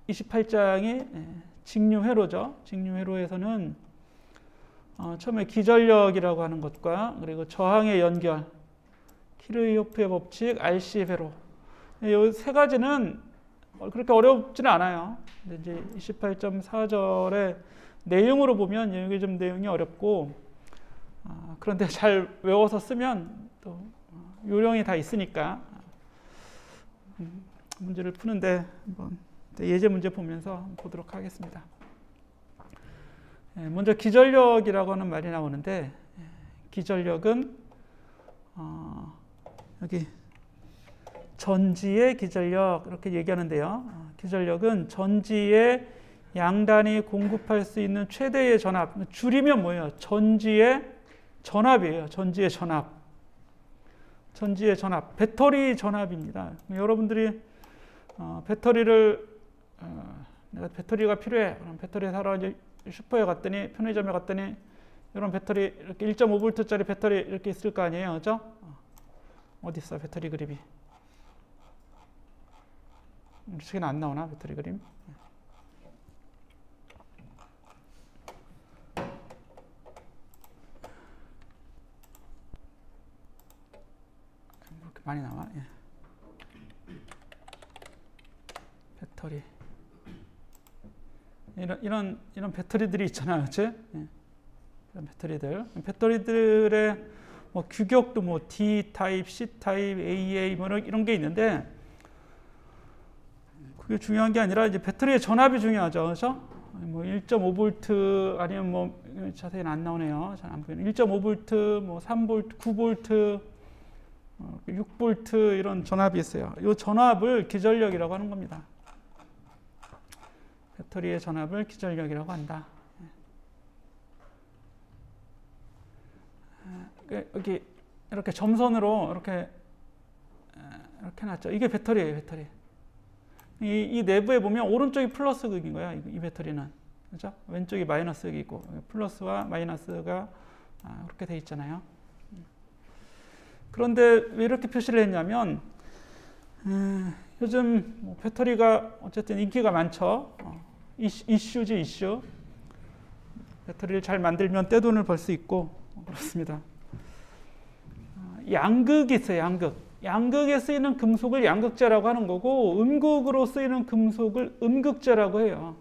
28장이 직류회로죠. 직류회로에서는 처음에 기전력이라고 하는 것과 그리고 저항의 연결, 키르호프의 법칙, RC 회로. 이 세 가지는 그렇게 어렵지는 않아요. 근데 이제 28.4절의 내용으로 보면 여기 좀 내용이 어렵고, 그런데 잘 외워서 쓰면 또 요령이 다 있으니까 문제를 푸는데 한번 예제 문제 보면서 보도록 하겠습니다. 먼저 기전력이라고 하는 말이 나오는데, 기전력은 여기 전지의 기전력 이렇게 얘기하는데요. 기전력은 전지의 양단이 공급할 수 있는 최대의 전압, 줄이면 뭐예요? 전지의 전압이에요. 전지의 전압. 전지의 전압. 배터리 전압입니다. 여러분들이 내가 배터리가 필요해. 그럼 배터리 사러 이제 슈퍼에 갔더니, 편의점에 갔더니 이런 배터리 이렇게 1.5V짜리 배터리 이렇게 있을 거 아니에요, 그죠? 어디 있어 배터리 그림이? 우리 책에는 안 나오나 배터리 그림? 이렇게 많이 나와. 예. 배터리. 이런 배터리들이 있잖아요, 그렇지? 예. 이런 배터리들의 뭐 규격도 뭐 D 타입, C 타입, AA 뭐 이런 게 있는데, 그게 중요한 게 아니라 이제 배터리의 전압이 중요하죠, 그렇죠? 뭐 1.5V 아니면 뭐 자세히는 안 나오네요, 잘 안 보이네. 1.5V, 뭐 3V, 9V, 6V 이런 전압이 있어요. 이 전압을 기전력이라고 하는 겁니다. 배터리의 전압을 기전력이라고 한다. 여기 이렇게 점선으로 이렇게 놨죠. 이게 배터리예요, 배터리. 이 내부에 보면 오른쪽이 플러스 극인 거야, 이 배터리는. 그죠? 왼쪽이 마이너스 극이 있고, 플러스와 마이너스가 그렇게 돼 있잖아요. 그런데 왜 이렇게 표시를 했냐면, 요즘 뭐 배터리가 어쨌든 인기가 많죠. 이슈지, 이슈. 배터리를 잘 만들면 떼돈을 벌 수 있고, 그렇습니다. 양극이 있어요, 양극. 양극에 쓰이는 금속을 양극재라고 하는 거고, 음극으로 쓰이는 금속을 음극재라고 해요.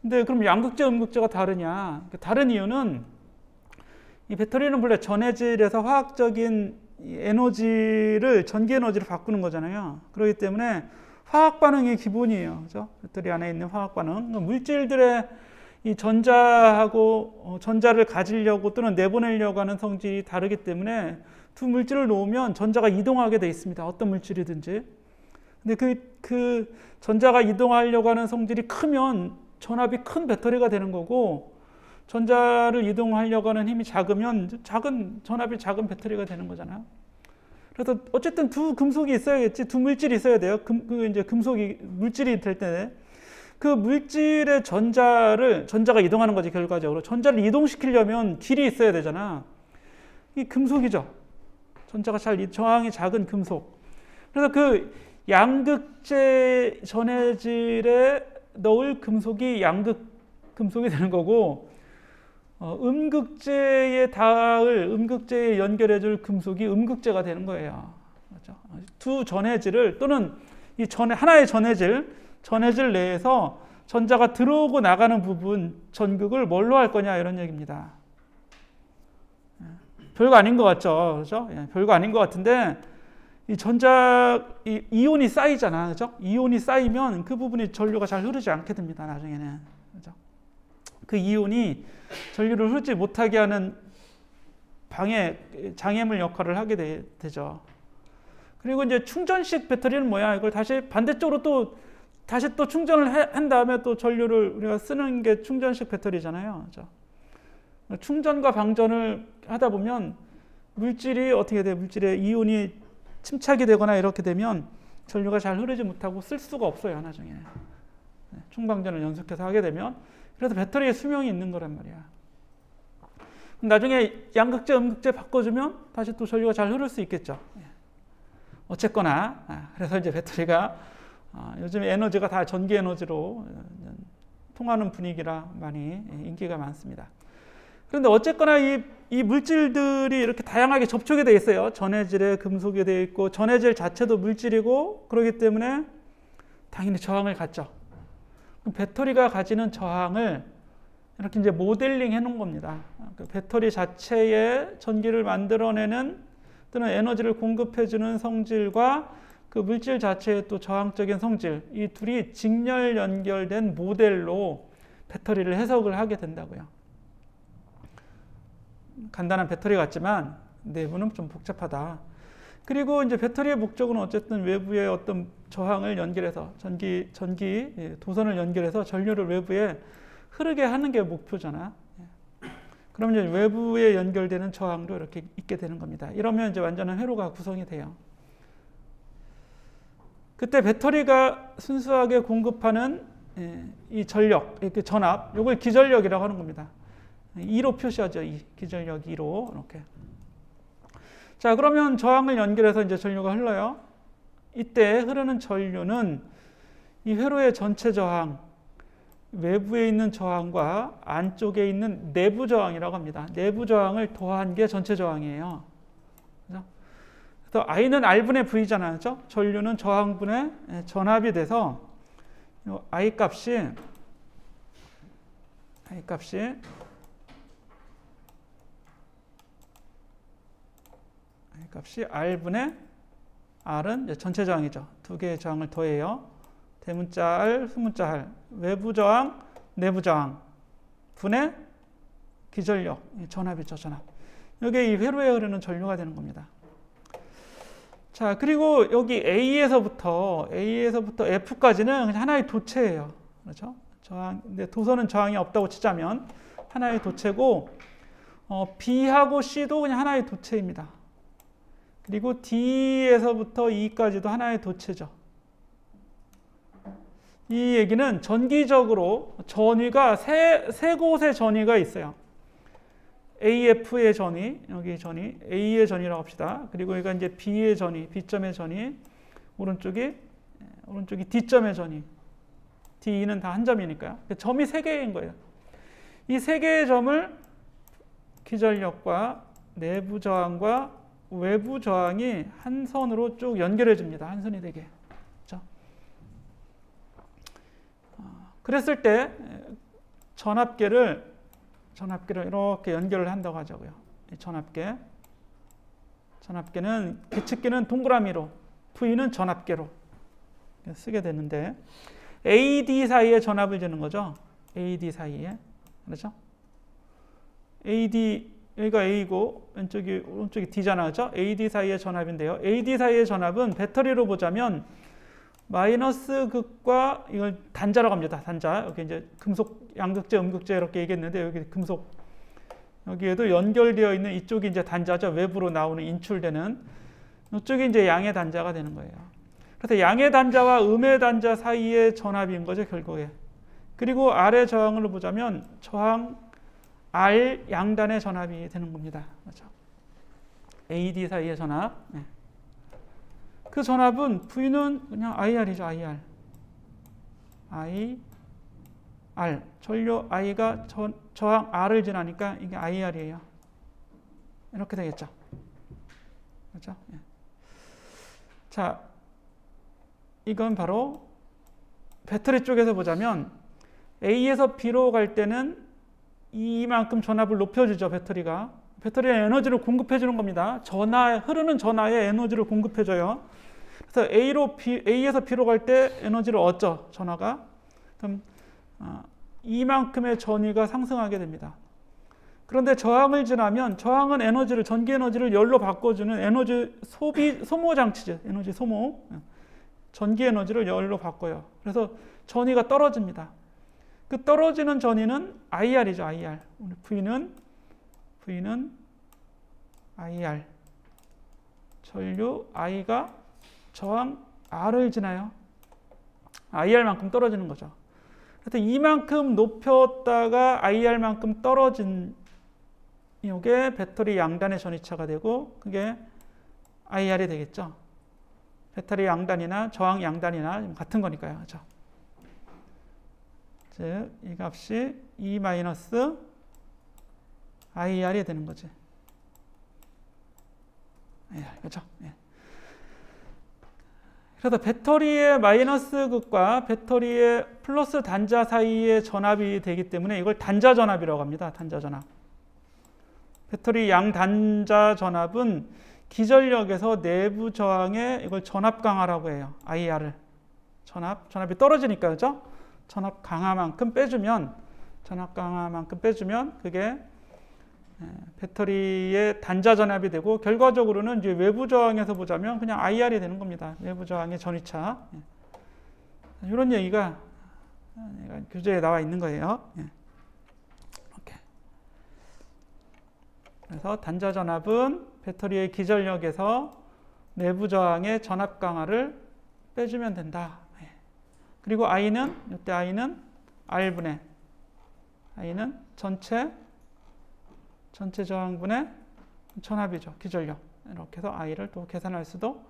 근데 그럼 양극재, 음극재가 다르냐? 다른 이유는 이 배터리는 원래 전해질에서 화학적인 에너지를 전기 에너지로 바꾸는 거잖아요. 그렇기 때문에 화학 반응이 기본이에요. 그죠? 배터리 안에 있는 화학 반응. 물질들의 이 전자하고 전자를 가지려고 또는 내보내려고 하는 성질이 다르기 때문에 두 물질을 놓으면 전자가 이동하게 돼 있습니다. 어떤 물질이든지. 근데 그 전자가 이동하려고 하는 성질이 크면 전압이 큰 배터리가 되는 거고, 전자를 이동하려고 하는 힘이 작으면 전압이 작은 배터리가 되는 거잖아요. 그래서 어쨌든 두 금속이 있어야겠지, 두 물질이 있어야 돼요. 이제 금속이 물질이 될 때 그 물질의 전자가 이동하는 거지, 결과적으로. 전자를 이동시키려면 길이 있어야 되잖아. 이 금속이죠. 전자가 저항이 작은 금속. 그래서 그 양극재 전해질에 넣을 금속이 양극 금속이 되는 거고, 음극재에 연결해줄 금속이 음극재가 되는 거예요. 그렇죠? 두 전해질을 또는 하나의 전해질 내에서 전자가 들어오고 나가는 부분 전극을 뭘로 할 거냐, 이런 얘기입니다. 별거 아닌 것 같죠, 그렇죠? 별거 아닌 것 같은데, 이온이 쌓이잖아, 그렇죠? 이온이 쌓이면 그 부분이 전류가 잘 흐르지 않게 됩니다, 나중에는. 그렇죠? 그 이온이 전류를 흐르지 못하게 하는 장애물 역할을 하게 되죠. 그리고 이제 충전식 배터리는 뭐야? 이걸 다시 반대쪽으로 다시 충전을 한 다음에 또 전류를 우리가 쓰는 게 충전식 배터리잖아요. 그렇죠? 충전과 방전을 하다 보면 물질이 어떻게 돼? 물질의 이온이 침착이 되거나 이렇게 되면 전류가 잘 흐르지 못하고 쓸 수가 없어요, 나중에. 충방전을 연속해서 하게 되면. 그래서 배터리의 수명이 있는 거란 말이야. 나중에 양극재, 음극재 바꿔주면 다시 또 전류가 잘 흐를 수 있겠죠. 어쨌거나, 그래서 이제 배터리가 요즘 에너지가 다 전기 에너지로 통하는 분위기라 많이 인기가 많습니다. 그런데 어쨌거나 이 물질들이 이렇게 다양하게 접촉이 되어 있어요. 전해질에 금속이 되어 있고, 전해질 자체도 물질이고, 그렇기 때문에 당연히 저항을 갖죠. 그럼 배터리가 가지는 저항을 이렇게 이제 모델링 해 놓은 겁니다. 그 배터리 자체에 전기를 만들어내는 또는 에너지를 공급해주는 성질과 그 물질 자체의 또 저항적인 성질, 이 둘이 직렬 연결된 모델로 배터리를 해석을 하게 된다고요. 간단한 배터리 같지만 내부는 좀 복잡하다. 그리고 이제 배터리의 목적은 어쨌든 외부의 어떤 저항을 연결해서 전기 도선을 연결해서 전류를 외부에 흐르게 하는 게 목표잖아. 그럼 이제 외부에 연결되는 저항도 이렇게 있게 되는 겁니다. 이러면 이제 완전한 회로가 구성이 돼요. 그때 배터리가 순수하게 공급하는 이 전력, 이렇게 전압, 이걸 기전력이라고 하는 겁니다. 2로 표시하죠. 이 기전력 2로 이렇게. 자, 그러면 저항을 연결해서 이제 전류가 흘러요. 이때 흐르는 전류는 이 회로의 전체 저항, 외부에 있는 저항과 안쪽에 있는 내부 저항이라고 합니다. 내부 저항을 더한 게 전체 저항이에요. 그래서 I는 R분의 V잖아요. 그렇죠? 전류는 저항분의 전압이 돼서 I 값이 R분의 R은 이제 전체 저항이죠. 두 개의 저항을 더해요. 대문자 R, 소문자 R. 외부 저항, 내부 저항. 분의 기전력, 전압이죠, 전압. 이게 이 회로에 흐르는 전류가 되는 겁니다. 자, 그리고 여기 A에서부터 F까지는 그냥 하나의 도체예요. 그렇죠? 저항, 근데 도선은 저항이 없다고 치자면 하나의 도체고, B하고 C도 그냥 하나의 도체입니다. 그리고 D에서부터 E까지도 하나의 도체죠. 이 얘기는 전기적으로 전위가 세 곳의 전위가 있어요. AF의 전위, 여기 전위, A의 전위라고 합시다. 그리고 여기가 이제 B의 전위, B점의 전위, 오른쪽이 D점의 전위. D는 다 한 점이니까요. 점이 세 개인 거예요. 이 세 개의 점을 기전력과 내부 저항과 외부 저항이 한 선으로 쭉 연결해 줍니다. 한 선이 되게. 그렇죠? 그랬을 때 전압계를 이렇게 연결을 한다고 하자고요. 이 전압계는 계측계는 동그라미로, V는 전압계로 쓰게 되는데 AD 사이에 전압을 주는 거죠. AD 사이에. 그렇죠? AD 여기가 A고 오른쪽이 D잖아요. 그렇죠? AD 사이의 전압인데요. AD 사이의 전압은 배터리로 보자면 마이너스 극과 이걸 단자라고 합니다. 단자. 여기 이제 금속, 양극재, 음극재 이렇게 얘기했는데 여기 금속 여기에도 연결되어 있는 이쪽이 이제 단자죠. 외부로 나오는 인출되는 이쪽이 이제 양의 단자가 되는 거예요. 그래서 양의 단자와 음의 단자 사이의 전압인 거죠, 결국에. 그리고 R의 저항을 보자면 저항 R 양단의 전압이 되는 겁니다. 그렇죠? AD 사이의 전압. 네. 그 전압은 V는 그냥 IR이죠. IR. 전류 I가 저항 R을 지나니까 이게 IR이에요. 이렇게 되겠죠. 그렇죠? 예. 자, 이건 바로 배터리 쪽에서 보자면 A에서 B로 갈 때는 이만큼 전압을 높여주죠. 배터리가 에너지를 공급해주는 겁니다. 흐르는 전하에 에너지를 공급해줘요. 그래서 A에서 B로 갈 때 에너지를 얻죠. 전하가. 그럼 이만큼의 전위가 상승하게 됩니다. 그런데 저항을 지나면 저항은 전기 에너지를 열로 바꿔주는 에너지 소모 장치죠. 에너지 소모. 전기 에너지를 열로 바꿔요. 그래서 전위가 떨어집니다. 그 떨어지는 전위는 IR이죠. IR. V는 IR. 전류 I가 저항 R을 지나요. IR만큼 떨어지는 거죠. 그래서 이만큼 높였다가 IR만큼 떨어진 이게 배터리 양단의 전위차가 되고 그게 IR이 되겠죠. 배터리 양단이나 저항 양단이나 같은 거니까요. 그렇죠? 즉, 이 값이 E-IR이 되는 거지. 그렇죠? 예. 그래서 배터리의 마이너스 극과 배터리의 플러스 단자 사이의 전압이 되기 때문에 이걸 단자 전압이라고 합니다. 단자 전압. 배터리 양 단자 전압은 기전력에서 내부 저항에 이걸 전압 강하라고 해요. IR을. 전압이 떨어지니까, 그죠? 전압 강하만큼 빼주면 그게 배터리의 단자 전압이 되고, 결과적으로는 이제 외부 저항에서 보자면 그냥 IR이 되는 겁니다. 외부 저항의 전위차. 이런 얘기가 교재에 나와 있는 거예요. 이렇게. 그래서 단자 전압은 배터리의 기전력에서 내부 저항의 전압 강하를 빼주면 된다. 그리고 이때 I는 R분의 I는 전체 저항분의 전압이죠. 기전력. 이렇게 해서 I를 또 계산할 수도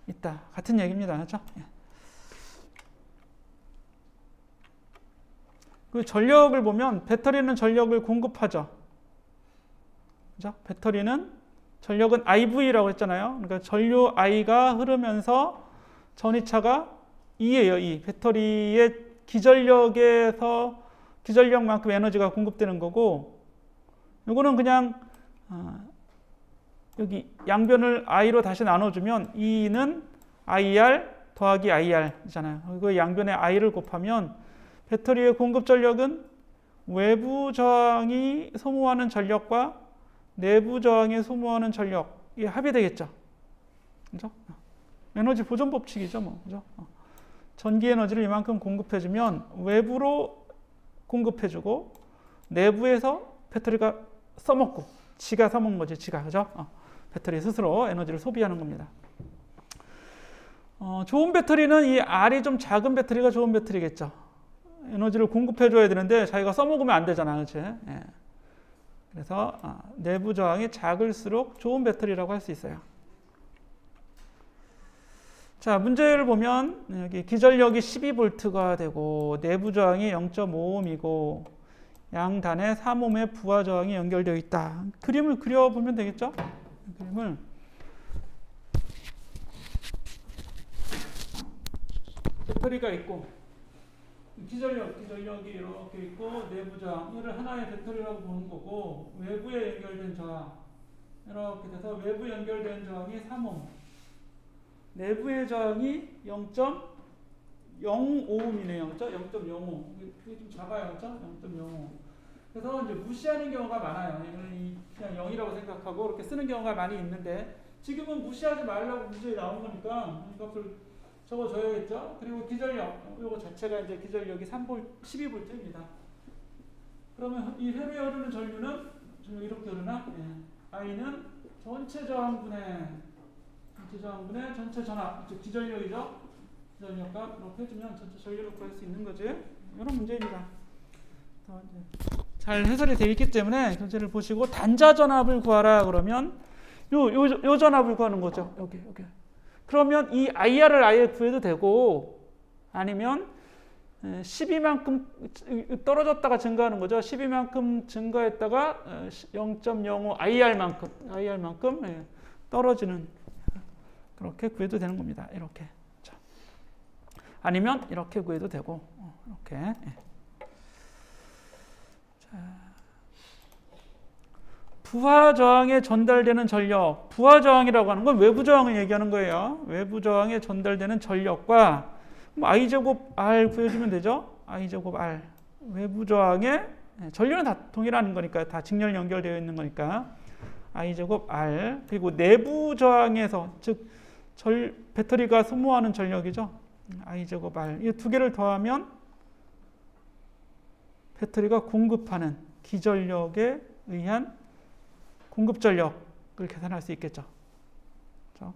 있다. 같은 얘기입니다. 그렇죠? 그 전력을 보면 배터리는 전력을 공급하죠. 그죠? 전력은 IV라고 했잖아요. 그러니까 전류 I가 흐르면서 전위차가 E예요. E. 배터리의 기전력만큼 에너지가 공급되는 거고, 이거는 그냥 여기 양변을 I로 다시 나눠주면 E는 IR 더하기 IR이잖아요. 그 양변에 I를 곱하면 배터리의 공급 전력은 외부 저항이 소모하는 전력과 내부 저항이 소모하는 전력이 합이 되겠죠. 그죠? 에너지 보존 법칙이죠, 뭐. 그죠? 전기 에너지를 이만큼 공급해주면 외부로 공급해주고 내부에서 배터리가 써먹고, 지가 써먹는 거지, 지가. 그죠? 배터리 스스로 에너지를 소비하는 겁니다. 좋은 배터리는 이 R이 좀 작은 배터리가 좋은 배터리겠죠. 에너지를 공급해줘야 되는데 자기가 써먹으면 안 되잖아. 그렇지? 예. 그래서 내부 저항이 작을수록 좋은 배터리라고 할 수 있어요. 자, 문제를 보면 여기 기전력이 12V가 되고 내부 저항이 0.5ohm이고 양단에 3ohm의 부하 저항이 연결되어 있다. 그림을 그려보면 되겠죠? 그림을 배터리가 있고 기전력이 이렇게 있고 내부 저항, 이를 하나의 배터리라고 보는 거고, 외부에 연결된 저항 이렇게 돼서 외부 연결된 저항이 3ohm, 내부의 저항이 0.05ohm이네요. 그렇죠? 0.05. 이게 좀 작아요. 그렇죠? 0.05. 그래서 이제 무시하는 경우가 많아요. 이거는 그냥 0이라고 생각하고 이렇게 쓰는 경우가 많이 있는데, 지금은 무시하지 말라고 문제에 나온 거니까 이 값을 적어줘야겠죠. 그리고 기전력, 이거 자체가 이제 기전력이 12V입니다. 그러면 이 회로에 흐르는 전류는 이렇게 흐르나? I는 전체 저항분의 전체 전압, 즉 기전력이죠. 기전력과 이렇게 해주면 전체 전력을 구할 수 있는 거지. 이런 문제입니다. 잘 해설이 되어 있기 때문에 교재를 보시고 단자 전압을 구하라 그러면 요 전압을 구하는 거죠. 여기. 그러면 이 IR을 아예 구해도 되고, 아니면 12만큼 떨어졌다가 증가하는 거죠. 12만큼 증가했다가 0.05 IR만큼 떨어지는, 그렇게 구해도 되는 겁니다. 이렇게. 자. 아니면 이렇게 구해도 되고, 이렇게. 자. 부하 저항에 전달되는 전력, 부하 저항이라고 하는 건 외부 저항을 얘기하는 거예요. 외부 저항에 전달되는 전력과 I제곱 R 구해주면 되죠. I제곱 R. 외부 저항에, 전류는 다 동일한 거니까, 다 직렬 연결되어 있는 거니까 I제곱 R. 그리고 내부 저항에서, 즉 배터리가 소모하는 전력이죠. I제곱 R. 이 두 개를 더하면 배터리가 공급하는 기전력에 의한 공급 전력을 계산할 수 있겠죠. 그렇죠?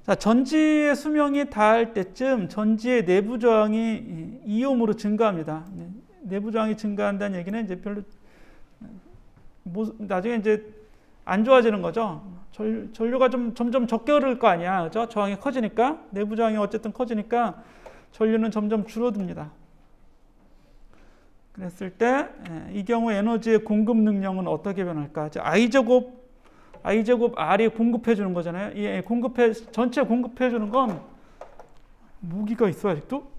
자, 전지의 수명이 닿을 때쯤 전지의 내부 저항이 2ohm으로 증가합니다. 내부 저항이 증가한다는 얘기는 이제 별로 나중에 이제 안 좋아지는 거죠. 전류가 점점 적게 흐를 거 아니야. 그죠? 저항이 커지니까, 내부 저항이 어쨌든 커지니까 전류는 점점 줄어듭니다. 그랬을 때, 이 경우 에너지의 공급 능력은 어떻게 변할까? I제곱 R이 공급해 주는 거잖아요. 전체 공급해 주는 건 무기가 있어, 아직도?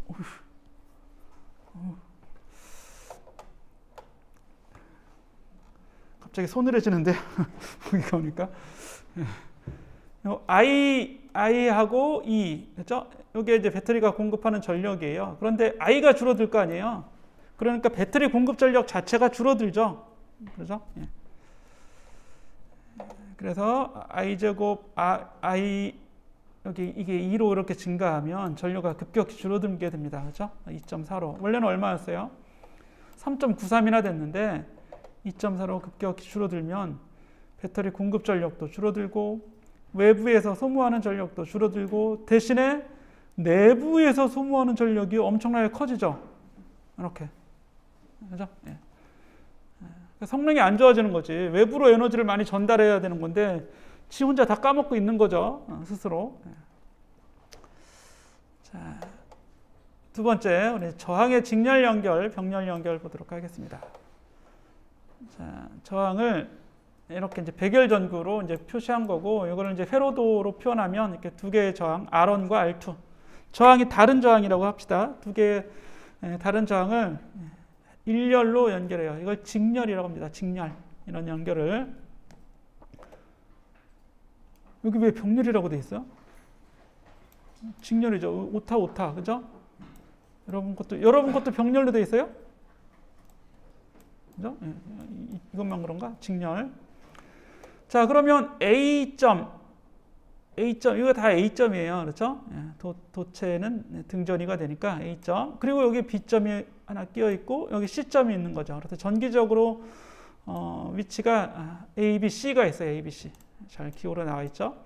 갑자기 서늘해지는데, 무기가 오니까. I하고 E, 그렇죠? 이게 이제 배터리가 공급하는 전력이에요. 그런데 I가 줄어들 거 아니에요. 그러니까 배터리 공급 전력 자체가 줄어들죠. 그렇죠? 예. 그래서 I제곱 I 여기 이게 2로 이렇게 증가하면 전류가 급격히 줄어들게 됩니다. 그렇죠? 2.4로. 원래는 얼마였어요? 3.93이나 됐는데 2.4로 급격히 줄어들면 배터리 공급 전력도 줄어들고 외부에서 소모하는 전력도 줄어들고 대신에 내부에서 소모하는 전력이 엄청나게 커지죠. 이렇게. 그죠? 예. 성능이 안 좋아지는 거지. 외부로 에너지를 많이 전달해야 되는 건데 지 혼자 다 까먹고 있는 거죠. 스스로. 자, 두 번째, 우리 저항의 직렬 연결, 병렬 연결 보도록 하겠습니다. 자, 저항을 이렇게 이제 백열 전구로 이제 표시한 거고, 이거를 이제 회로도로 표현하면 이렇게 두 개의 저항, R1과 R2. 저항이 다른 저항이라고 합시다. 두 개의 다른 저항을 일렬로 연결해요. 이걸 직렬이라고 합니다. 직렬. 이런 연결을. 여기 왜 병렬이라고 돼 있어요? 직렬이죠. 오타. 그죠? 여러분 것도 병렬로 돼 있어요? 그죠? 이것만 그런가? 직렬. 자, 그러면 A점, 이거 다 A점이에요. 그렇죠? 도체는 등전이가 되니까 A점. 그리고 여기 B점이 하나 끼어 있고, 여기 C점이 있는 거죠. 그래서 전기적으로, 위치가 A, B, C가 있어요. A, B, C. 잘 기호로 나와 있죠.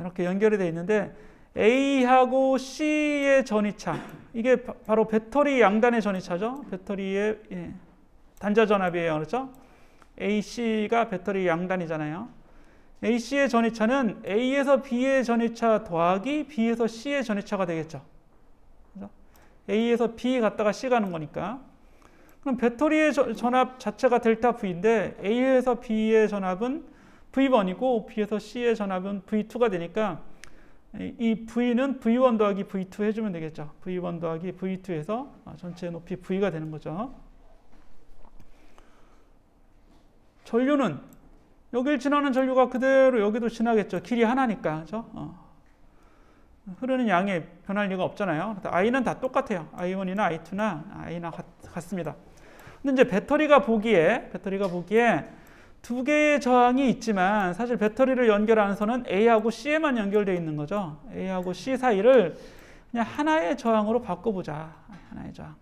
이렇게 연결이 되어 있는데, A하고 C의 전위차. 이게 바로 배터리 양단의 전위차죠. 배터리의 단자 전압이에요. 그렇죠? AC가 배터리 양단이잖아요. AC의 전위차는 A에서 B의 전위차 더하기 B에서 C의 전위차가 되겠죠. 그렇죠? A에서 B 갔다가 C 가는 거니까. 그럼 배터리의 전압 자체가 델타 V인데 A에서 B의 전압은 V1이고 B에서 C의 전압은 V2가 되니까 이 V는 V1 더하기 V2 해주면 되겠죠. V1 더하기 V2에서 전체 높이 V가 되는 거죠. 전류는 여길 지나는 전류가 그대로 여기도 지나겠죠. 길이 하나니까. 그죠? 흐르는 양이 변할 리가 없잖아요. I는 다 똑같아요. I1이나 I2나 I나 같습니다. 근데 이제 배터리가 보기에 두 개의 저항이 있지만 사실 배터리를 연결하는 선은 A하고 C에만 연결되어 있는 거죠. A하고 C 사이를 그냥 하나의 저항으로 바꿔보자. 하나의 저항.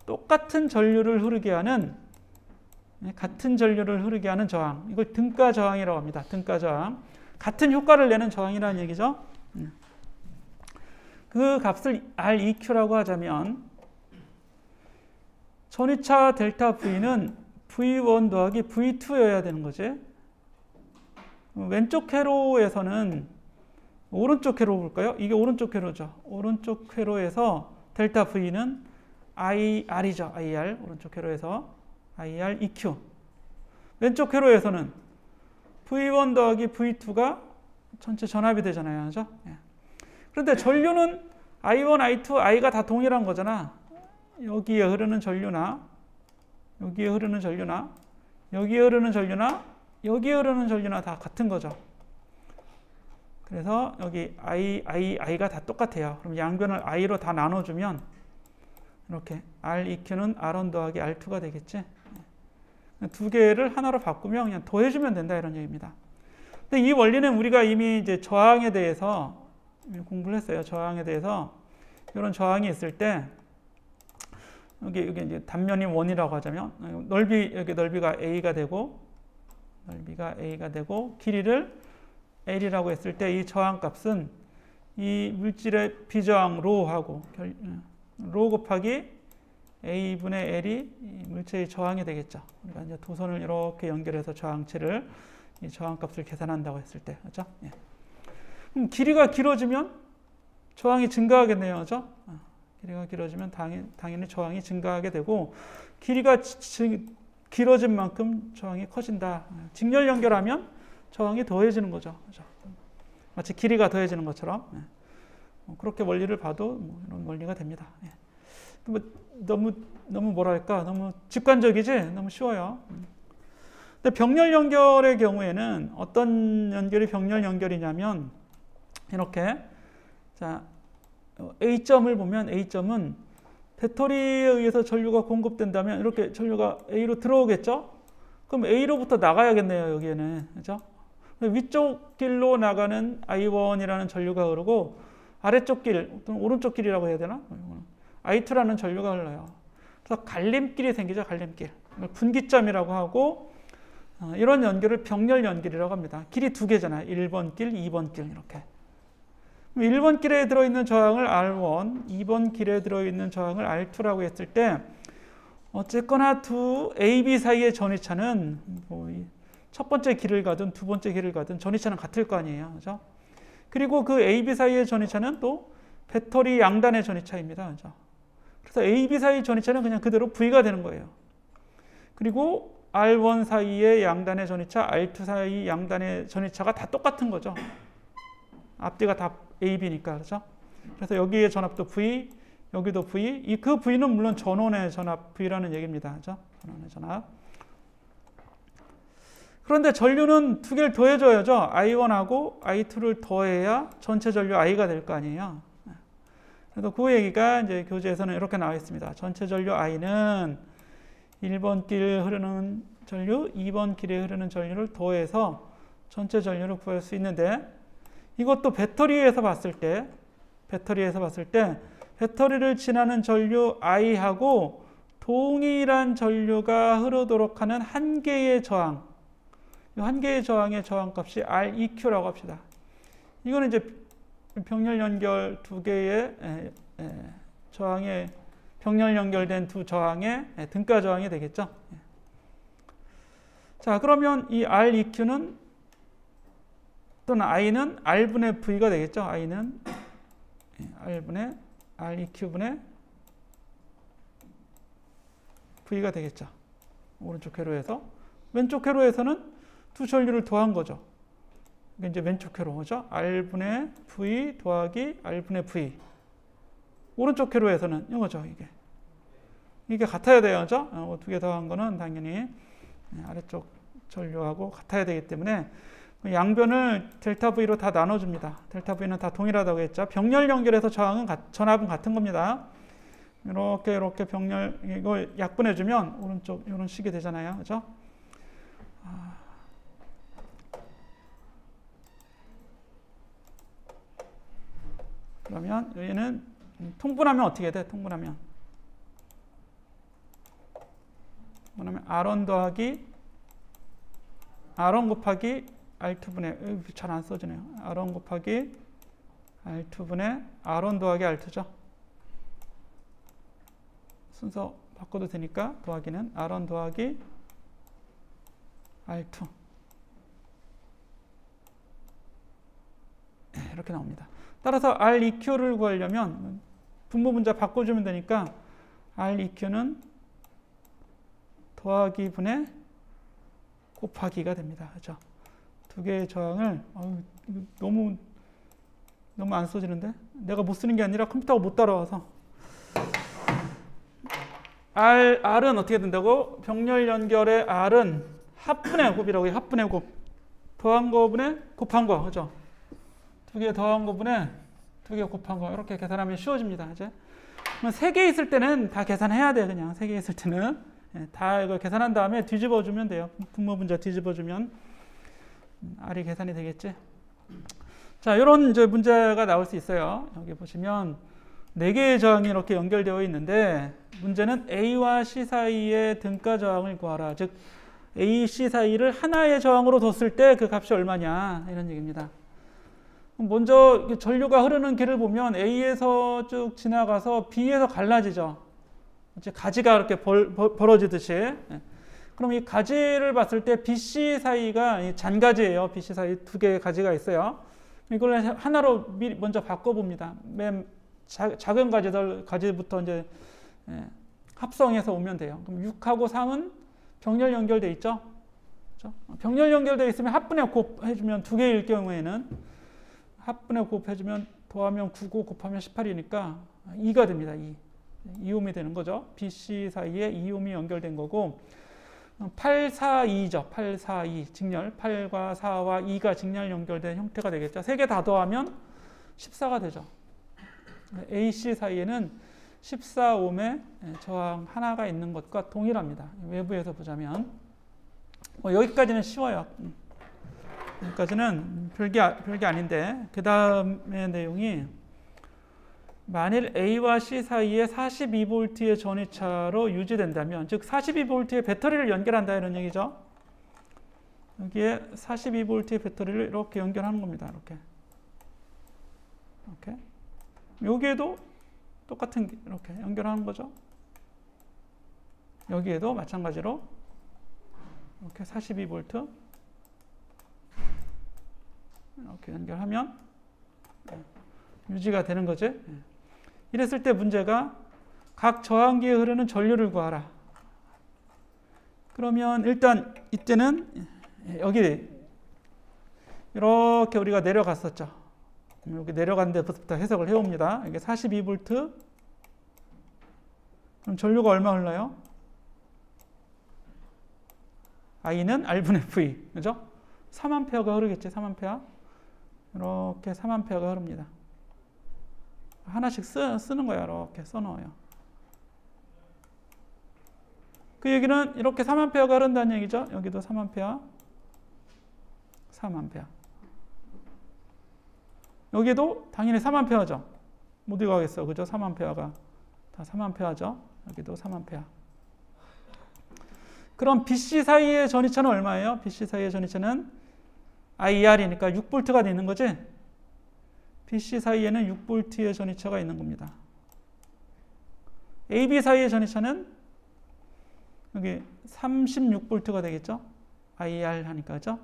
똑같은 전류를 흐르게 하는 같은 전류를 흐르게 하는 저항. 이걸 등가 저항이라고 합니다. 등가 저항. 같은 효과를 내는 저항이라는 얘기죠. 그 값을 REQ라고 하자면 전위차 델타 V는 V1 더하기 V2여야 되는 거지. 왼쪽 회로에서는 오른쪽 회로 볼까요? 이게 오른쪽 회로죠. 오른쪽 회로에서 델타 V는 IR이죠. IR. 오른쪽 회로에서 IR EQ. 왼쪽 회로에서는 V1 더하기 V2가 전체 전압이 되잖아요. 그죠? 그런데 전류는 I1, I2, I가 다 동일한 거잖아. 여기에 흐르는 전류나 여기에 흐르는 전류나 여기에 흐르는 전류나 여기에 흐르는 전류나 다 같은 거죠. 그래서 여기 I가 다 똑같아요. 그럼 양변을 I로 다 나눠주면 이렇게 REQ는 R1 더하기 R2가 되겠지. 두 개를 하나로 바꾸면 그냥 더해주면 된다 이런 얘기입니다. 근데 이 원리는 우리가 이미 이제 저항에 대해서 공부를 했어요. 저항에 대해서 이런 저항이 있을 때 여기 이제 단면이 1이라고 하자면 여기 넓이가 A가 되고 길이를 L이라고 했을 때 이 저항값은 이 물질의 비저항 로하고 로 곱하기 A분의 L이 물체의 저항이 되겠죠. 그러니까 이제 두 선을 이렇게 연결해서 저항체를 이 저항값을 계산한다고 했을 때, 그렇죠? 예. 그럼 길이가 길어지면 저항이 증가하겠네요, 그렇죠? 길이가 길어지면 당연히 저항이 증가하게 되고 길이가 길어진 만큼 저항이 커진다. 직렬 연결하면 저항이 더해지는 거죠, 그렇죠? 마치 길이가 더해지는 것처럼 그렇게 원리를 봐도 뭐 이런 원리가 됩니다. 예. 뭐 너무 뭐랄까 너무 직관적이지 너무 쉬워요. 근데 병렬 연결의 경우에는 어떤 연결이 병렬 연결이냐면 이렇게 자 A점을 보면 A점은 배터리에 의해서 전류가 공급된다면 이렇게 전류가 A로 들어오겠죠? 그럼 A로부터 나가야겠네요, 여기에는. 그죠? 위쪽 길로 나가는 I1이라는 전류가 흐르고 아래쪽 길, 오른쪽 길이라고 해야 되나? I2라는 전류가 흘러요. 그래서 갈림길이 생기죠, 갈림길. 분기점이라고 하고 이런 연결을 병렬 연결이라고 합니다. 길이 두 개잖아요. 1번 길, 2번 길 이렇게. 1번 길에 들어있는 저항을 R1, 2번 길에 들어있는 저항을 R2라고 했을 때 어쨌거나 두 AB 사이의 전위차는 뭐 첫 번째 길을 가든 두 번째 길을 가든 전위차는 같을 거 아니에요. 그죠? 그리고 그 AB 사이의 전위차는 또 배터리 양단의 전위차입니다. 그죠? 그래서 AB 사이 전위차는 그냥 그대로 V가 되는 거예요. 그리고 R1 사이의 양단의 전위차, R2 사이 양단의 전위차가 다 똑같은 거죠. 앞뒤가 다 AB니까, 그렇죠? 그래서 여기에 전압도 V, 여기도 V. 그 V는 물론 전원의 전압 V라는 얘기입니다. 그렇죠? 전원의 전압. 그런데 전류는 두 개를 더해줘야죠. I1하고 I2를 더해야 전체 전류 I가 될 거 아니에요. 그래서 그 얘기가 이제 교재에서는 이렇게 나와 있습니다. 전체 전류 I는 1번 길 흐르는 전류, 2번 길에 흐르는 전류를 더해서 전체 전류를 구할 수 있는데 이것도 배터리에서 봤을 때 배터리를 지나는 전류 I하고 동일한 전류가 흐르도록 하는 한 개의 저항, 이 한 개의 저항의 저항값이 REQ라고 합시다. 이거는 이제 병렬 연결 두 개의 저항의 병렬 연결된 두 저항의 등가 저항이 되겠죠. 자, 그러면 이 REQ는 또는 I는 R분의 V가 되겠죠. I는 R분의 REQ분의 V가 되겠죠. 오른쪽 회로에서. 왼쪽 회로에서는 두 전류를 더한 거죠. 이게 이제 왼쪽 회로죠. R분의 V 더하기 R분의 V. 오른쪽 회로에서는 이거죠. 이게 같아야 돼요. 그죠? 두 개 더한 거는 당연히 아래쪽 전류하고 같아야 되기 때문에 양변을 델타 V로 다 나눠줍니다. 델타 V는 다 동일하다고 했죠. 병렬 연결해서 전압은 같은 겁니다. 이렇게 병렬, 이거 약분해주면 오른쪽 이런 식이 되잖아요. 그죠? 그러면 얘는 통분하면 어떻게 돼? 통분하면 R1 더하기 R1 곱하기 R2분의 잘 안 써지네요. R1 곱하기 R2분의 R1 더하기 R2죠. 순서 바꿔도 되니까 더하기는 R1 더하기 R2 이렇게 나옵니다. 따라서 REQ를 구하려면 분모 분자 바꿔주면 되니까 REQ는 더하기 분의 곱하기가 됩니다. 그렇죠? 두 개의 저항을 너무 안 써지는데? 내가 못 쓰는 게 아니라 컴퓨터가 못 따라와서 R은 어떻게 된다고? 병렬 연결의 R은 합분의 곱이라고 해요. 합분의 곱. 더한 거분의 곱한 거. 그죠? 두 개 더한 거분의 두 개 곱한 거. 이렇게 계산하면 쉬워집니다. 이제. 세 개 있을 때는 다 계산해야 돼요. 그냥 세 개 있을 때는. 다 이걸 계산한 다음에 뒤집어 주면 돼요. 분모 분자 뒤집어 주면 R이 계산이 되겠지. 자, 이런 이제 문제가 나올 수 있어요. 여기 보시면 네 개의 저항이 이렇게 연결되어 있는데 문제는 A와 C 사이의 등가 저항을 구하라. 즉 A, C 사이를 하나의 저항으로 뒀을 때 그 값이 얼마냐 이런 얘기입니다. 먼저 전류가 흐르는 길을 보면 A에서 쭉 지나가서 B에서 갈라지죠. 이제 가지가 이렇게 벌어지듯이. 예. 그럼 이 가지를 봤을 때 BC 사이가 잔가지예요. BC 사이 두 개의 가지가 있어요. 이걸 하나로 먼저 바꿔봅니다. 맨 작은 가지부터 이제 합성해서 오면 돼요. 그럼 6하고 3은 병렬 연결돼 있죠. 그렇죠? 병렬 연결돼 있으면 합분해 곱해주면 두 개일 경우에는 합분해 곱해주면 더하면 9고 곱하면 18이니까 2가 됩니다. 2옴이 되는 거죠. BC 사이에 2옴이 연결된 거고 8, 4, 2죠. 8, 4, 2 직렬. 8과 4와 2가 직렬 연결된 형태가 되겠죠. 세 개 다 더하면 14가 되죠. AC 사이에는 14옴의 저항 하나가 있는 것과 동일합니다. 외부에서 보자면 여기까지는 쉬워요. 여기까지는 별게 아닌데 그 다음의 내용이 만일 A와 C 사이에 42V의 전위차로 유지된다면, 즉 42V의 배터리를 연결한다 이런 얘기죠. 여기에 42V의 배터리를 이렇게 연결하는 겁니다. 이렇게. 여기에도 똑같은 이렇게 연결하는 거죠. 여기에도 마찬가지로 이렇게 42V 이렇게 연결하면 유지가 되는 거지. 이랬을 때 문제가 각 저항기에 흐르는 전류를 구하라. 그러면 일단 이때는 여기 이렇게 우리가 내려갔었죠. 여기 내려간 데부터 해석을 해옵니다. 이게 42V. 그럼 전류가 얼마 흘러요? I는 R분의 V. 그죠? 3A가 흐르겠지, 3A. 이렇게 3A가 흐릅니다. 하나씩 쓰는 거야. 이렇게 써놓아요. 그 얘기는 이렇게 3A가 흐른다는 얘기죠. 여기도 3A, 3A. 여기도 당연히 3A죠. 못 읽어가겠어. 그죠? 3A가. 다 3A죠. 여기도 3A. 그럼 BC 사이의 전위차는 얼마예요? BC 사이의 전위차는 IR이니까 6V가 되는 거지? BC 사이에는 6V의 전위차가 있는 겁니다. AB 사이의 전위차는 여기 36V가 되겠죠? IR 하니까, 그죠?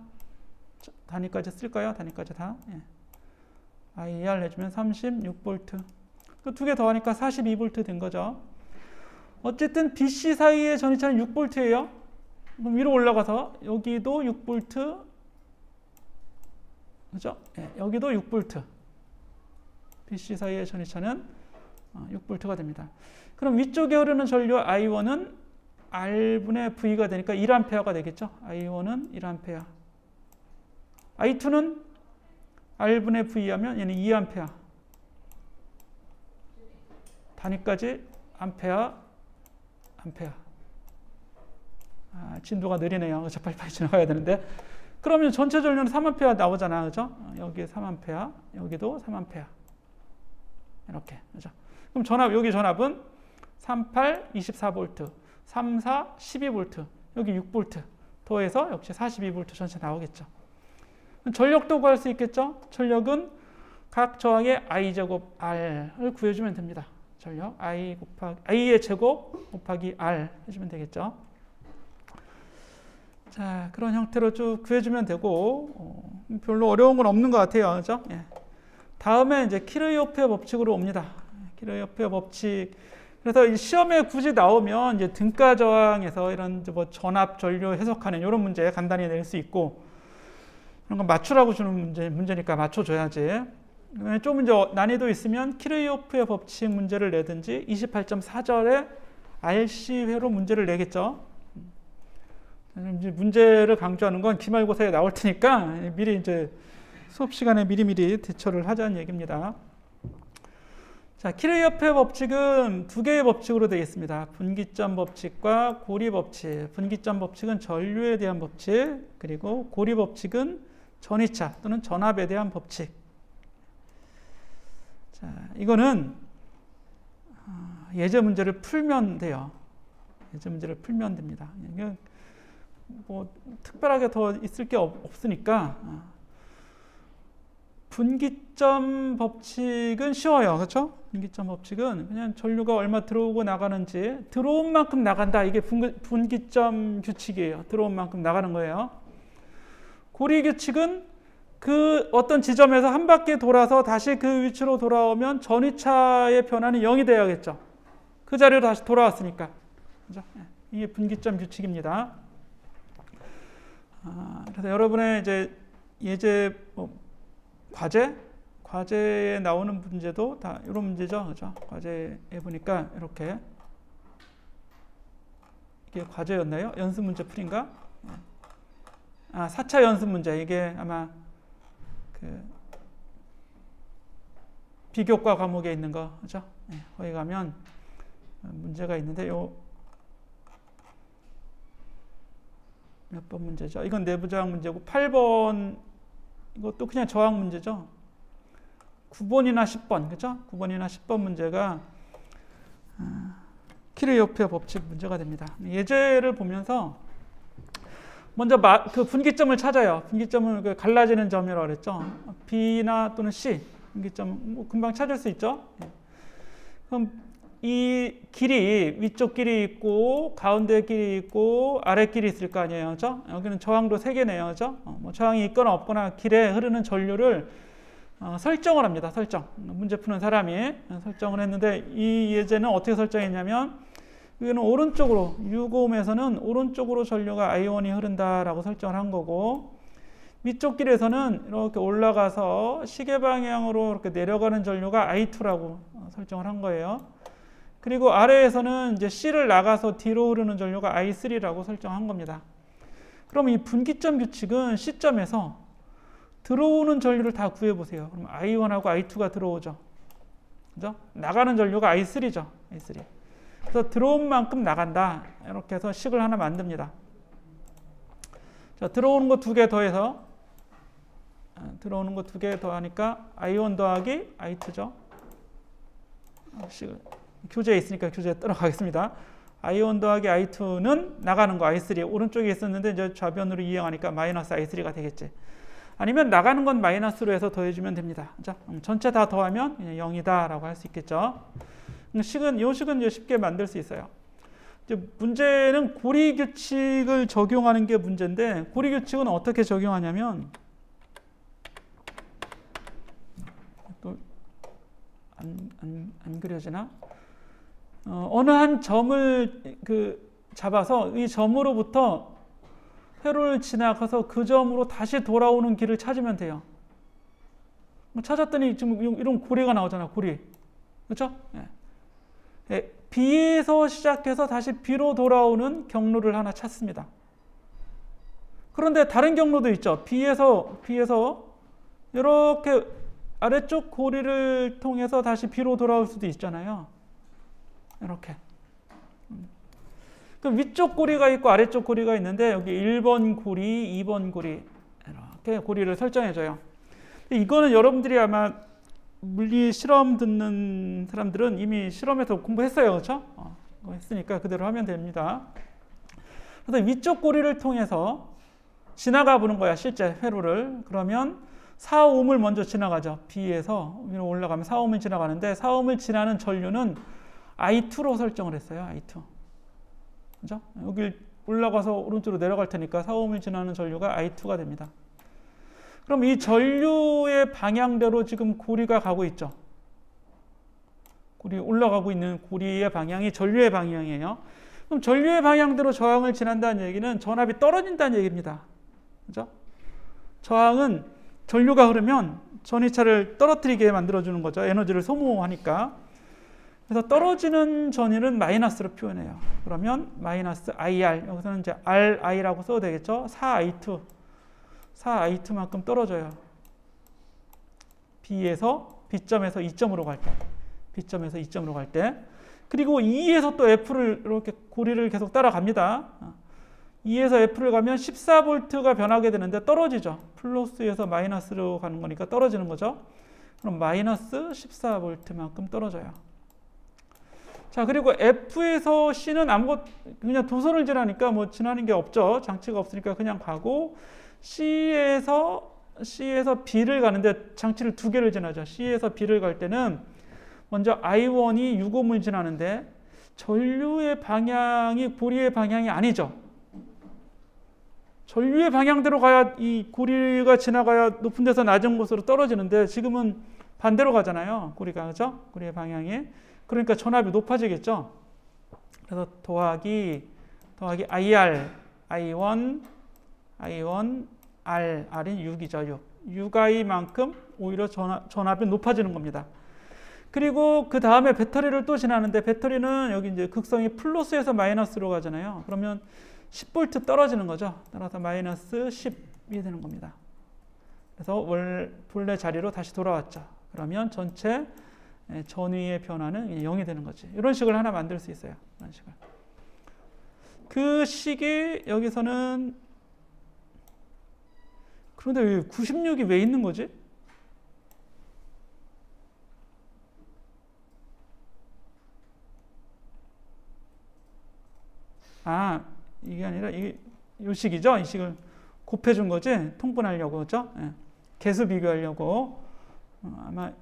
단위까지 쓸까요? 단위까지 다. 예. IR 해주면 36V. 그 두 개 더하니까 42V 된 거죠. 어쨌든 BC 사이의 전위차는 6V예요. 그럼 위로 올라가서 여기도 6V. 그죠? 예, 여기도 6V. BC 사이의 전위차는 6V가 됩니다. 그럼 위쪽에 흐르는 전류 I1은 R분의 V가 되니까 1A가 되겠죠? I1은 1A. I2는 R분의 V 하면 얘는 2A. 단위까지 암페어. 진도가 느리네요. 그렇죠? 빨리빨리 지나가야 되는데. 그러면 전체 전류는 3A 나오잖아. 그죠? 여기 3A, 여기도 3A. 이렇게. 그죠? 그럼 여기 전압은 38, 24V, 34, 12V, 여기 6V. 더해서 역시 42V 전체 나오겠죠. 전력도 구할 수 있겠죠? 전력은 각 저항의 I제곱 R을 구해주면 됩니다. 전력 I의 제곱 곱하기 R 해주면 되겠죠. 자, 그런 형태로 쭉 구해주면 되고 별로 어려운 건 없는 것 같아요. 그죠? 예. 다음에 이제 키르요프의 법칙으로 옵니다. 키르요프의 법칙. 그래서 시험에 굳이 나오면 이제 등가 저항에서 이런 뭐 전압, 전류 해석하는 이런 문제 간단히 낼 수 있고, 이런 건 맞추라고 주는 문제니까 맞춰줘야지. 좀 이제 난이도 있으면 키르요프의 법칙 문제를 내든지 28.4절에 RC회로 문제를 내겠죠. 이제 문제를 강조하는 건 기말고사에 나올 테니까 미리 이제 수업 시간에 미리미리 대처를 하자는 얘기입니다. 자, 키르요프의 법칙은 두 개의 법칙으로 되어 있습니다. 분기점 법칙과 고리 법칙. 분기점 법칙은 전류에 대한 법칙, 그리고 고리 법칙은 전위차 또는 전압에 대한 법칙. 자, 이거는 예제 문제를 풀면 돼요. 예제 문제를 풀면 됩니다. 뭐 특별하게 더 있을 게 없으니까 분기점 법칙은 쉬워요. 그렇죠? 분기점 법칙은 그냥 전류가 얼마 들어오고 나가는지 들어온 만큼 나간다. 이게 분기점 규칙이에요. 들어온 만큼 나가는 거예요. 고리 규칙은 그 어떤 지점에서 한 바퀴 돌아서 다시 그 위치로 돌아오면 전위차의 변화는 0이 돼야겠죠. 그 자리로 다시 돌아왔으니까. 그죠? 이게 분기점 규칙입니다. 그래서 여러분의 이제 예제 과제에 나오는 문제도 다 이런 문제죠. 그죠? 과제에 보니까 이렇게 이게 과제였나요? 연습 문제 풀인가? 4차 연습 문제. 이게 아마 그 비교과 과목에 있는 거. 그죠? 거기 가면 문제가 있는데 요 몇 번 문제죠? 이건 내부 저항 문제고 8번 이것도 그냥 저항 문제죠. 9번이나 10번, 그죠? 9번이나 10번 문제가 키르요프의 법칙 문제가 됩니다. 예제를 보면서 먼저 그 분기점을 찾아요. 분기점은 갈라지는 점이라고 그랬죠. B나 또는 C 분기점 뭐 금방 찾을 수 있죠. 그럼 이 길이 위쪽 길이 있고 가운데 길이 있고 아래 길이 있을 거 아니에요. 그죠? 여기는 저항도 3개네요. 그죠? 뭐 저항이 있거나 없거나 길에 흐르는 전류를 설정을 합니다. 설정. 문제 푸는 사람이 설정을 했는데 이 예제는 어떻게 설정했냐면 여기는 오른쪽으로 6옴에서는 오른쪽으로 전류가 I1이 흐른다라고 설정을 한 거고 위쪽 길에서는 이렇게 올라가서 시계 방향으로 이렇게 내려가는 전류가 I2라고 설정을 한 거예요. 그리고 아래에서는 이제 C를 나가서 D로 흐르는 전류가 I3라고 설정한 겁니다. 그럼 이 분기점 규칙은 C점에서 들어오는 전류를 다 구해보세요. 그럼 I1하고 I2가 들어오죠. 그죠? 나가는 전류가 I3죠. I3. 그래서 들어온 만큼 나간다. 이렇게 해서 식을 하나 만듭니다. 자, 들어오는 거 2개 더해서 들어오는 거 2개 더하니까 I1 더하기 I2죠. 식을 교재에 있으니까 교재에 따라가겠습니다. I1 더하기 I2는 나가는 거 I3 오른쪽에 있었는데 이제 좌변으로 이용하니까 마이너스 I3가 되겠지. 아니면 나가는 건 마이너스로 해서 더해주면 됩니다. 자, 전체 다 더하면 0이다 라고 할 수 있겠죠. 이 식은 이제 쉽게 만들 수 있어요. 이제 문제는 고리 규칙을 적용하는 게 문제인데 고리 규칙은 어떻게 적용하냐면 또 안 그려지나? 어느 한 점을 잡아서 이 점으로부터 회로를 지나가서 그 점으로 다시 돌아오는 길을 찾으면 돼요. 찾았더니 지금 이런 고리가 나오잖아. 고리. 그렇죠? B에서 시작해서 다시 B로 돌아오는 경로를 하나 찾습니다. 그런데 다른 경로도 있죠. B에서 이렇게 아래쪽 고리를 통해서 다시 B로 돌아올 수도 있잖아요. 이렇게. 그럼 위쪽 고리가 있고 아래쪽 고리가 있는데 여기 1번 고리, 2번 고리 이렇게 고리를 설정해줘요. 이거는 여러분들이 아마 물리 실험 듣는 사람들은 이미 실험에서 공부했어요. 그렇죠? 했으니까 그대로 하면 됩니다. 그래서 위쪽 고리를 통해서 지나가 보는 거야. 실제 회로를. 그러면 4옴을 먼저 지나가죠. B에서 위로 올라가면 4옴을 지나가는데 4옴을 지나는 전류는 I2로 설정을 했어요. I2. 그죠? 여기 올라가서 오른쪽으로 내려갈 테니까 4옴을 지나는 전류가 I2가 됩니다. 그럼 이 전류의 방향대로 지금 고리가 가고 있죠. 고리 올라가고 있는 고리의 방향이 전류의 방향이에요. 그럼 전류의 방향대로 저항을 지난다는 얘기는 전압이 떨어진다는 얘기입니다. 그죠? 저항은 전류가 흐르면 전위차를 떨어뜨리게 만들어주는 거죠. 에너지를 소모하니까. 그래서 떨어지는 전위는 마이너스로 표현해요. 그러면 마이너스 IR, 여기서는 이제 RI라고 써도 되겠죠. 4I2만큼 떨어져요. B점에서 2점으로 갈 때. B점에서 2점으로 갈 때. 그리고 E에서 또 F를 이렇게 고리를 계속 따라갑니다. E에서 F를 가면 14V가 변하게 되는데 떨어지죠. 플러스에서 마이너스로 가는 거니까 떨어지는 거죠. 그럼 마이너스 14V만큼 떨어져요. 자, 그리고 F에서 C는 그냥 두 손을 지나니까 뭐 지나는 게 없죠. 장치가 없으니까 그냥 가고, C에서 C에서 B를 가는데 장치를 두 개를 지나죠. C에서 B를 갈 때는 먼저 I1이 유곰을 지나는데 전류의 방향이 고리의 방향이 아니죠. 전류의 방향대로 가야 이 고리가 지나가야 높은 데서 낮은 곳으로 떨어지는데 지금은 반대로 가잖아요. 고리가, 그죠? 고리의 방향이. 그러니까 전압이 높아지겠죠. 그래서 더하기 IR, I1, R인 6이죠. 6I만큼 오히려 전압이 높아지는 겁니다. 그리고 그 다음에 배터리를 또 지나는데 배터리는 여기 이제 극성이 플러스에서 마이너스로 가잖아요. 그러면 10V 떨어지는 거죠. 따라서 마이너스 10이 되는 겁니다. 그래서 본래 자리로 다시 돌아왔죠. 그러면 전체 전위의 변화는 0이 되는 거지. 이런 식을 하나 만들 수 있어요. 이런 식을. 그 식이 여기서는 그런데 왜 96이 왜 있는 거지? 아, 이게 아니라 이 식이죠? 이 식을 곱해준 거지? 통분하려고, 그죠? 예. 개수 비교하려고. 아마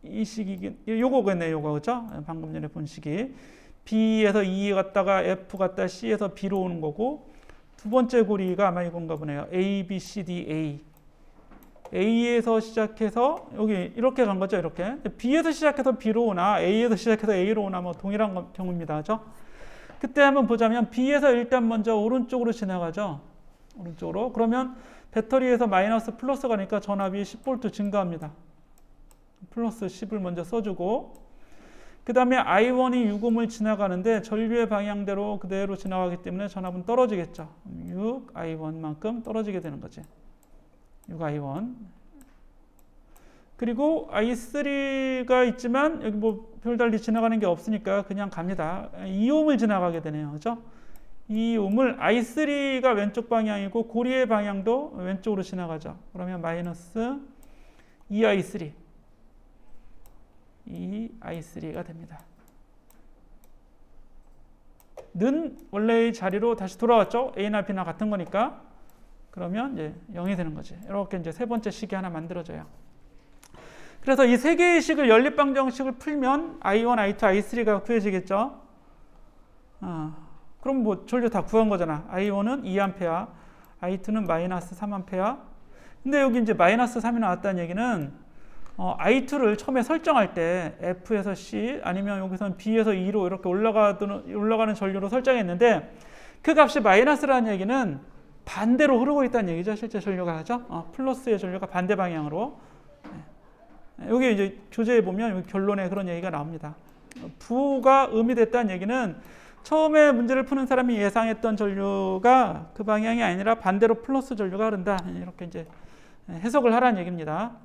이 식이, 요거겠네, 요거, 그죠? 방금 전에 본 식이. B에서 E 갔다가 F 갔다 C에서 B로 오는 거고, 두 번째 고리가 아마 이건가 보네요. A, B, C, D, A. A에서 시작해서, 여기 이렇게 간 거죠, 이렇게. B에서 시작해서 B로 오나, A에서 시작해서 A로 오나, 뭐 동일한 경우입니다, 그죠? 그때 한번 보자면 B에서 일단 먼저 오른쪽으로 지나가죠. 오른쪽으로. 그러면 배터리에서 마이너스 플러스 가니까 전압이 10V 증가합니다. 플러스 10을 먼저 써주고 그 다음에 I1이 6옴을 지나가는데 전류의 방향대로 그대로 지나가기 때문에 전압은 떨어지겠죠. 6I1만큼 떨어지게 되는 거지. 6I1. 그리고 I3가 있지만 여기 뭐 별달리 지나가는 게 없으니까 그냥 갑니다. 2옴을 지나가게 되네요. 그죠? 2옴을 I3가 왼쪽 방향이고 고리의 방향도 왼쪽으로 지나가죠. 그러면 마이너스 2I3. 2I3가 됩니다. 는 원래의 자리로 다시 돌아왔죠. A나 B나 같은 거니까. 그러면 이제 0이 되는 거지. 이렇게 이제 세 번째 식이 하나 만들어져요. 그래서 이 세 개의 식을 연립방정식을 풀면 I1, I2, I3가 구해지겠죠. 그럼 뭐 전류 다 구한 거잖아. I1은 2A, I2는 마이너스 3A. 근데 여기 이제 마이너스 3이 나왔다는 얘기는 I2를 처음에 설정할 때 F에서 C 아니면 여기서는 B에서 E로 이렇게 올라가는 전류로 설정했는데 그 값이 마이너스라는 얘기는 반대로 흐르고 있다는 얘기죠. 실제 전류가 하죠. 플러스의 전류가 반대 방향으로. 여기 이제 교재에 보면 여기 결론에 그런 얘기가 나옵니다. 부호가 음이 됐다는 얘기는 처음에 문제를 푸는 사람이 예상했던 전류가 그 방향이 아니라 반대로 플러스 전류가 흐른다. 이렇게 이제 해석을 하라는 얘기입니다.